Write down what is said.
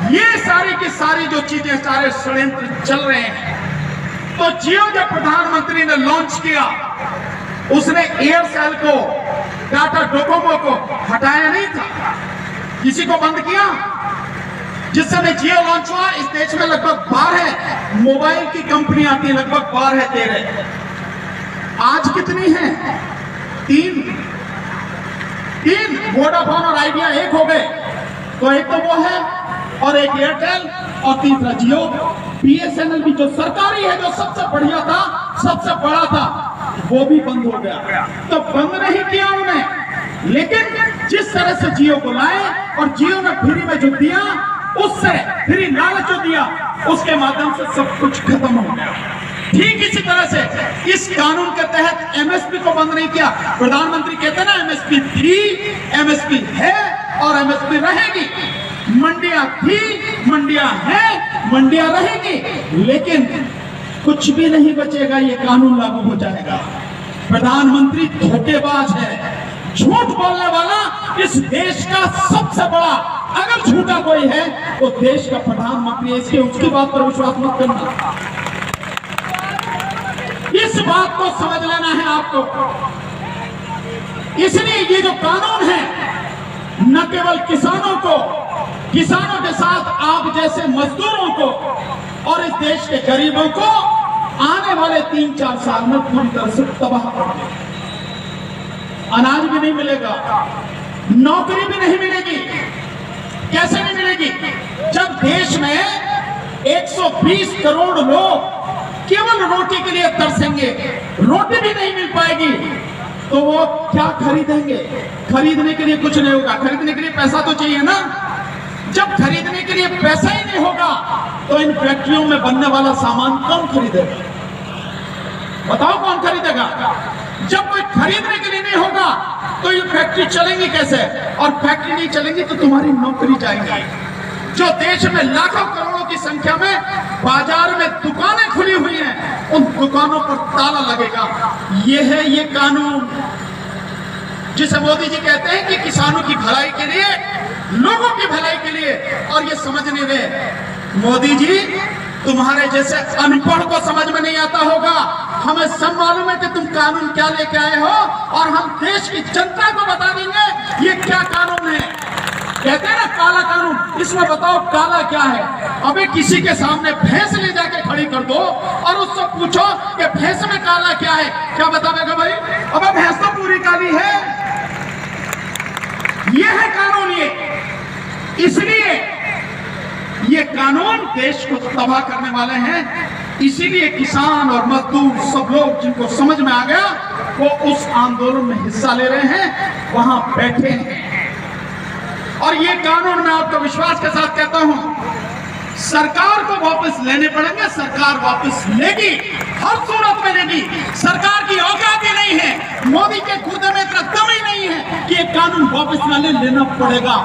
ये सारी की सारी जो चीजें, सारे षड्यंत्र चल रहे हैं। तो जियो जब प्रधानमंत्री ने लॉन्च किया, उसने एयरसेल को, टाटा डोकोमो को हटाया नहीं था, किसी को बंद किया। जिस समय जियो लॉन्च हुआ, इस देश में लगभग 12 मोबाइल की कंपनियां आती हैं, लगभग 12-13। आज कितनी हैं? 3। वोडाफोन और आइडिया एक हो गए। तो एक तो वो है, और एक एयरटेल, और तीसरा जियो। बीएसएनएल भी जो सरकारी है, जो सबसे बढ़िया था, सबसे बड़ा था, वो भी बंद हो गया। तो बंद नहीं किया उन्हें, लेकिन जिस तरह से जियो को लाए और जियो ने फ्री में जो दिया, उससे फ्री लालच जो दिया, उसके माध्यम से सब कुछ खत्म हो गया। ठीक इसी तरह से इस कानून के तहत एमएसपी को बंद नहीं किया। प्रधानमंत्री कहते ना, एमएसपी थी, एमएसपी है और एमएसपी रहेगी। मंडियां थी, मंडियां हैं, मंडियां रहेगी, लेकिन कुछ भी नहीं बचेगा। ये कानून लागू हो जाएगा। प्रधानमंत्री धोखेबाज है, झूठ बोलने वाला इस देश का सबसे बड़ा, अगर झूठा कोई है तो देश का प्रधानमंत्री है। इसके उसकी बात पर विश्वास मत करना। इस बात को समझ लेना है आपको। इसलिए ये जो कानून है, न केवल किसानों को, किसानों के साथ आप जैसे मजदूरों को और इस देश के गरीबों को आने वाले 3-4 साल में पूरी तरह से तबाह कर देगा। अनाज भी नहीं मिलेगा, नौकरी भी नहीं मिलेगी। कैसे नहीं मिलेगी? जब देश में 120 करोड़ लोग केवल रोटी के लिए तरसेंगे, रोटी भी नहीं मिल पाएगी, तो वो क्या खरीदेंगे? खरीदने के लिए कुछ नहीं होगा। खरीदने के लिए पैसा तो चाहिए ना। जब खरीदने के लिए पैसा ही नहीं होगा, तो इन फैक्ट्रियों में बनने वाला सामान कौन खरीदेगा? बताओ कौन खरीदेगा? जब कोई खरीदने के लिए नहीं होगा, तो ये फैक्ट्री चलेंगी कैसे? और फैक्ट्री नहीं चलेंगी तो तुम्हारी नौकरी जाएगी। जो देश में लाखों करोड़ों की संख्या में बाजार में दुकानें खुली हुई हैं, उन दुकानों पर ताला लगेगा। ये है ये कानून जिसे मोदी जी कहते हैं कि किसानों की भलाई के लिए, लोगों की भलाई के लिए, और ये समझ नहीं रहे। मोदी जी, तुम्हारे जैसे अनपढ़ को समझ में नहीं आता होगा। हमें सब मालूम है कि तुम कानून क्या लेके आए हो, और हम देश की जनता को बता देंगे ये क्या कानून है। कहते हैं ना काला कानून, इसमें बताओ काला क्या है। अबे किसी के सामने भैंस ले जाके खड़ी कर दो और उससे पूछो कि भैंस में काला क्या है, क्या बताएगा भाई? अबे भैंस तो पूरी काली है। ये है कानून। ये इसलिए ये कानून देश को तबाह करने वाले हैं। इसीलिए किसान और मजदूर सब लोग जिनको समझ में आ गया, वो उस आंदोलन में हिस्सा ले रहे हैं, वहां बैठे हैं। और ये कानून मैं आपको विश्वास के साथ कहता हूं, सरकार को वापस लेने पड़ेंगे। सरकार वापस लेगी, हर सूरत में लेगी। सरकार की औकात ही नहीं है, मोदी के खुदे में इतना दम ही नहीं है कि ये कानून वापस लेना पड़ेगा।